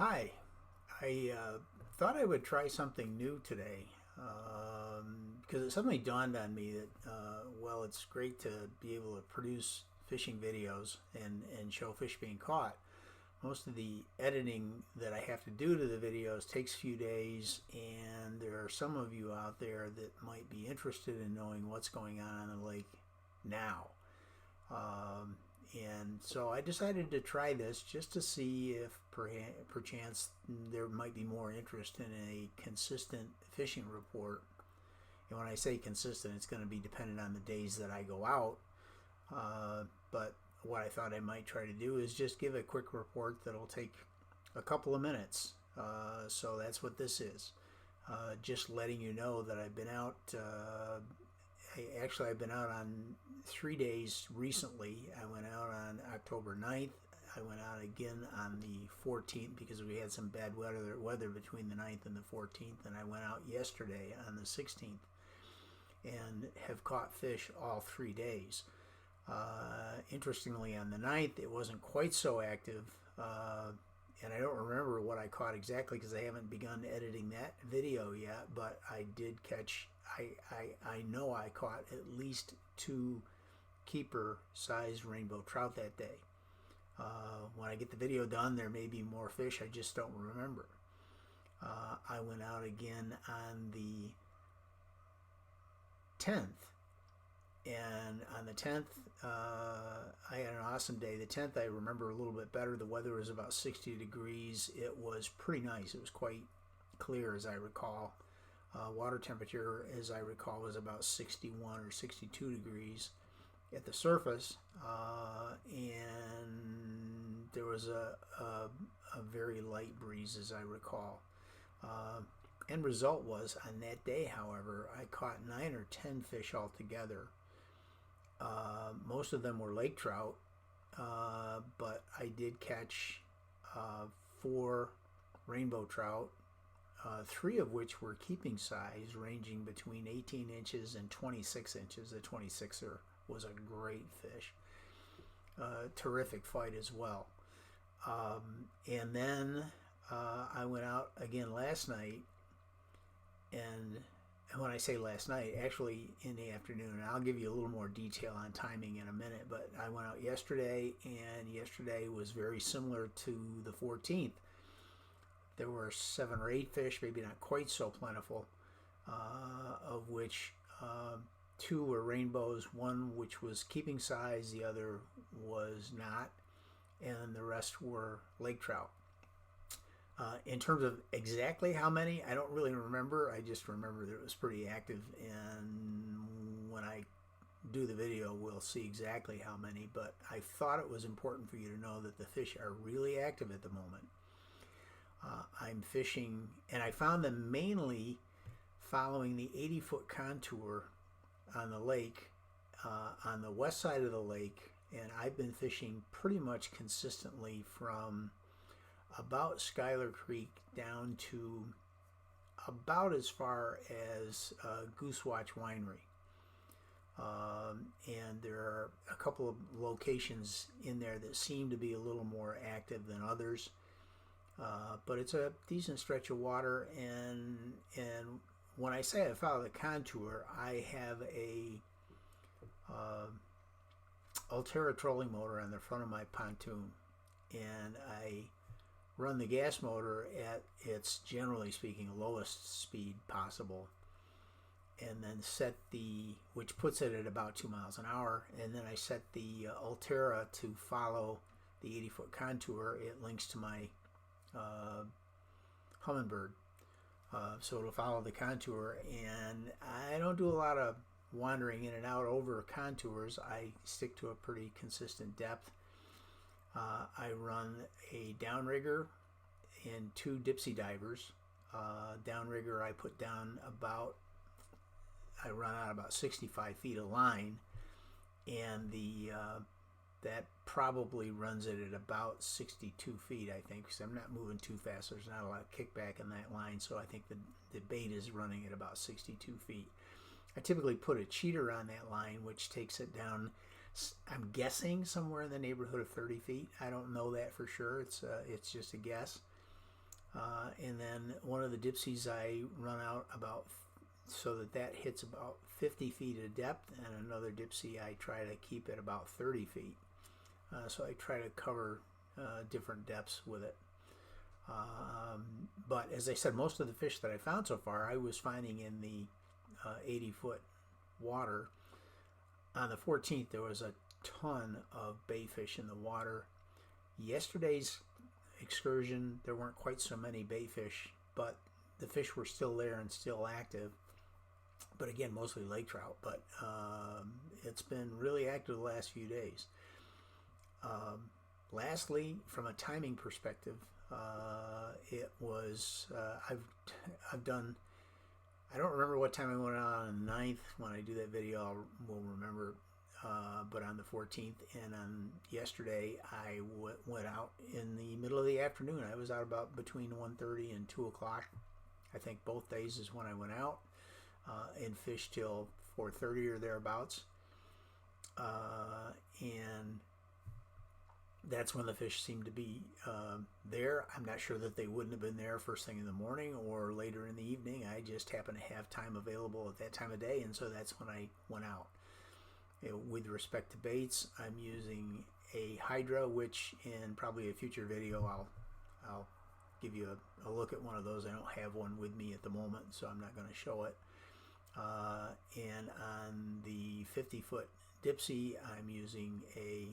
Hi, I thought I would try something new today because it suddenly dawned on me that, well, it's great to be able to produce fishing videos and show fish being caught. Most of the editing that I have to do to the videos takes a few days, and there are some of you out there that might be interested in knowing what's going on in the lake now. Um, and so I decided to try this just to see if perchance there might be more interest in a consistent fishing report. And when I say consistent, it's going to be dependent on the days that I go out. But what I thought I might try to do is just give a quick report that'll take a couple of minutes. So that's what this is. Just letting you know that I've been out. I've been out on 3 days recently. I went out on October 9th. I went out again on the 14th because we had some bad weather between the 9th and the 14th. And I went out yesterday on the 16th and have caught fish all 3 days. Interestingly, on the 9th, it wasn't quite so active. And I don't remember what I caught exactly because I haven't begun editing that video yet, but I did catch, I know I caught at least two keeper sized rainbow trout that day. When I get the video done, there may be more fish, I just don't remember. I went out again on the 10th, and on the 10th, I had an awesome day. The 10th, I remember a little bit better. The weather was about 60 degrees. It was pretty nice. It was quite clear, as I recall. Water temperature, as I recall, was about 61 or 62 degrees at the surface. And there was a very light breeze, as I recall. End result was, on that day, however, I caught 9 or 10 fish altogether. Most of them were lake trout, but I did catch 4 rainbow trout, 3 of which were keeping size, ranging between 18 inches and 26 inches. The 26er was a great fish. Terrific fight as well. And then I went out again last night, and when I say last night, actually in the afternoon, and I'll give you a little more detail on timing in a minute, but I went out yesterday, and yesterday was very similar to the 14th. There were 7 or 8 fish, maybe not quite so plentiful, of which 2 were rainbows, 1 which was keeping size, the other was not, and the rest were lake trout. In terms of exactly how many, I don't really remember. I just remember that it was pretty active, and when I do the video, we'll see exactly how many, but I thought it was important for you to know that the fish are really active at the moment. I'm fishing, and I found them mainly following the 80-foot contour on the lake, on the west side of the lake, and I've been fishing pretty much consistently from about Schuyler Creek down to about as far as Goose Watch Winery. And there are a couple of locations in there that seem to be a little more active than others. But it's a decent stretch of water, and when I say I follow the contour, I have a Altera trolling motor on the front of my pontoon, and I run the gas motor at its, generally speaking, lowest speed possible, and then set which puts it at about 2 miles an hour, and then I set the Altera to follow the 80-foot contour. It links to my Humminbird, so it'll follow the contour, and I don't do a lot of wandering in and out over contours. I stick to a pretty consistent depth. I run a downrigger and 2 dipsy divers. Downrigger, I put down I run out about 65 feet of line, and that probably runs it at about 62 feet, I think, because I'm not moving too fast. There's not a lot of kickback in that line, so I think the bait is running at about 62 feet. I typically put a cheater on that line, which takes it down, I'm guessing, somewhere in the neighborhood of 30 feet. I don't know that for sure. It's just a guess. And then one of the dipsies I run out about so that hits about 50 feet of depth, and another dipsy I try to keep at about 30 feet. So I try to cover different depths with it. But as I said, most of the fish that I found so far, I was finding in the 80-foot water. On the 14th, there was a ton of bayfish in the water. Yesterday's excursion, there weren't quite so many bayfish, but the fish were still there and still active. But again, mostly lake trout. But it's been really active the last few days. Lastly, from a timing perspective, it was I've done. I don't remember what time I went out on the 9th. When I do that video, I will remember. But on the 14th and on yesterday, I went out in the middle of the afternoon. I was out about between 1:30 and 2 o'clock. I think both days is when I went out and fished till 4:30 or thereabouts. And that's when the fish seemed to be there. I'm not sure that they wouldn't have been there first thing in the morning or later in the evening. I just happened to have time available at that time of day, and so that's when I went out. With respect to baits, I'm using a Hydra, which in probably a future video I'll give you a look at one of those. I don't have one with me at the moment, so I'm not going to show it. And on the 50-foot dipsy, I'm using a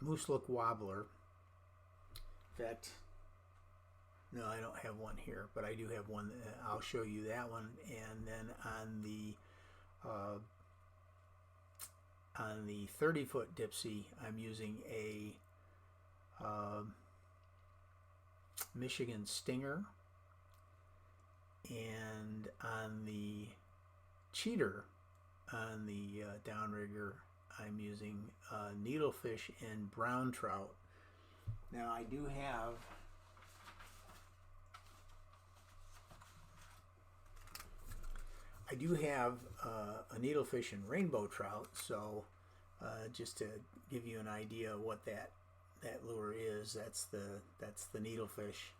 moose look wobbler. In fact, no, I don't have one here, but I do have one. I'll show you that one. And then on the 30-foot dipsy, I'm using a Michigan Stinger. And on the cheater, on the downrigger, I'm using needlefish and brown trout. Now I do have a needlefish and rainbow trout, so just to give you an idea of what that lure is, that's the needlefish.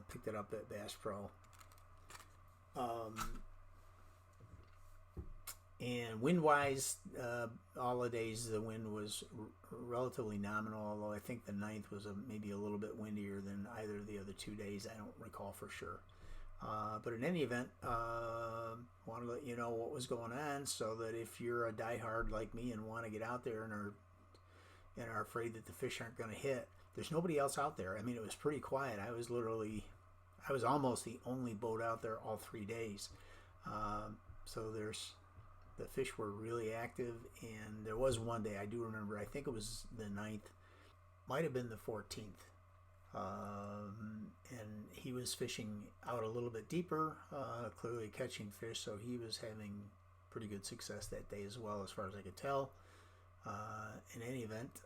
Picked it up at Bass Pro. And wind-wise, all the days the wind was relatively nominal, although I think the 9th was maybe a little bit windier than either of the other 2 days. I don't recall for sure. But in any event, want to let you know what was going on, so that if you're a diehard like me and want to get out there and are afraid that the fish aren't going to hit, there's nobody else out there. I mean, it was pretty quiet. I was almost the only boat out there all 3 days. So the fish were really active, and there was one day, I do remember, I think it was the 9th, might have been the 14th. And he was fishing out a little bit deeper, clearly catching fish, so he was having pretty good success that day as well, as far as I could tell. In any event,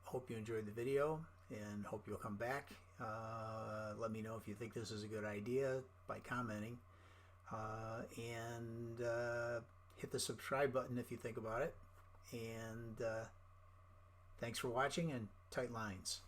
hope you enjoyed the video, and hope you'll come back. Let me know if you think this is a good idea by commenting, and hit the subscribe button if you think about it. And thanks for watching, and tight lines.